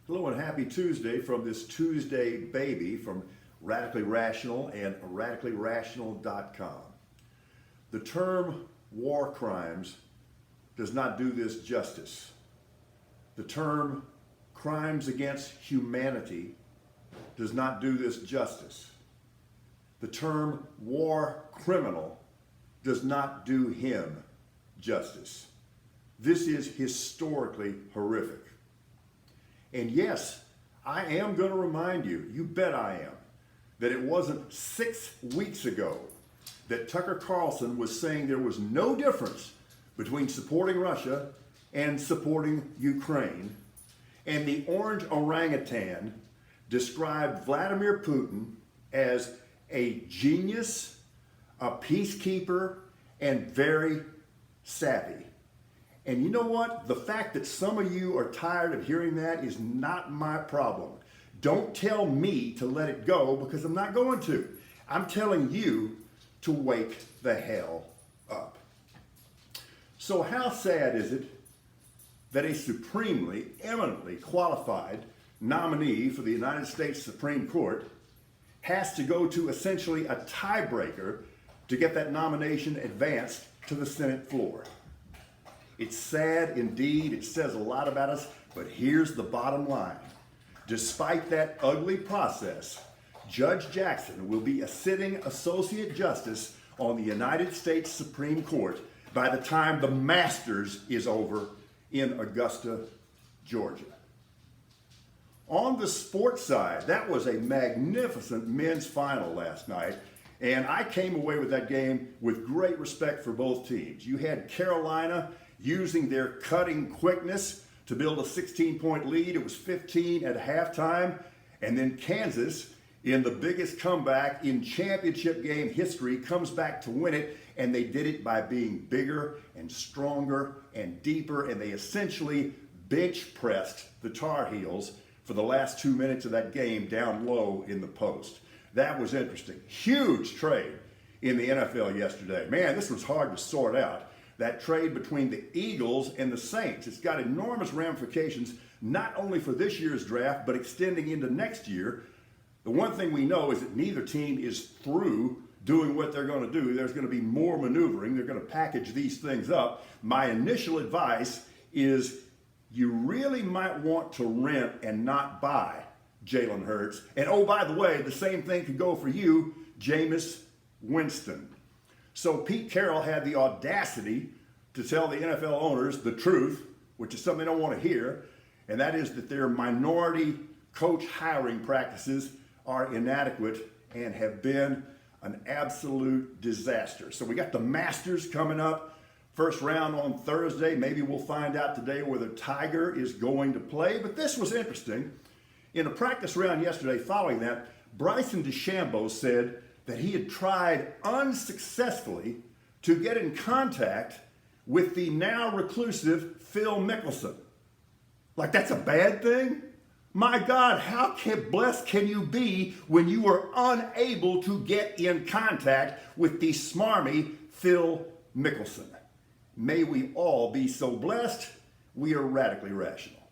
Hello and happy Tuesday from this Tuesday baby from Radically Rational and radicallyrational.com. The term war crimes does not do this justice. The term crimes against humanity does not do this justice. The term war criminal does not do him justice. This is historically horrific. And yes, I am going to remind you, you bet I am, that it wasn't 6 weeks ago that Tucker Carlson was saying there was no difference between supporting Russia and supporting Ukraine. And the orange orangutan described Vladimir Putin as a genius, a peacekeeper, and very savvy. And you know what? The fact that some of you are tired of hearing that is not my problem. Don't tell me to let it go because I'm not going to. I'm telling you to wake the hell up. So how sad is it that a supremely, eminently qualified nominee for the United States Supreme Court has to go to essentially a tiebreaker to get that nomination advanced to the Senate floor? It's sad indeed, it says a lot about us, but here's the bottom line. Despite that ugly process, Judge Jackson will be a sitting Associate Justice on the United States Supreme Court by the time the Masters is over in Augusta, Georgia. On the sports side, that was a magnificent men's final last night, and I came away with that game with great respect for both teams. You had Carolina using their cutting quickness to build a 16-point lead. It was 15 at halftime. And then Kansas, in the biggest comeback in championship game history, comes back to win it. And they did it by being bigger and stronger and deeper. And they essentially bench pressed the Tar Heels for the last 2 minutes of that game down low in the post. That was interesting. Huge trade in the NFL yesterday. Man, this was hard to sort out. That trade between the Eagles and the Saints. It's got enormous ramifications, not only for this year's draft, but extending into next year. The one thing we know is that neither team is through doing what they're going to do. There's going to be more maneuvering. They're going to package these things up. My initial advice is you really might want to rent and not buy Jalen Hurts. And oh, by the way, the same thing could go for you, Jameis Winston. So Pete Carroll had the audacity to tell the NFL owners the truth, which is something they don't want to hear, and that is that their minority coach hiring practices are inadequate and have been an absolute disaster. So we got the Masters coming up, first round on Thursday. Maybe we'll find out today whether Tiger is going to play, but this was interesting. In a practice round yesterday following that, Bryson DeChambeau said that he had tried unsuccessfully to get in contact with the now reclusive Phil Mickelson. Like that's a bad thing? My God, how blessed can you be when you are unable to get in contact with the smarmy Phil Mickelson? May we all be so blessed. We are radically rational.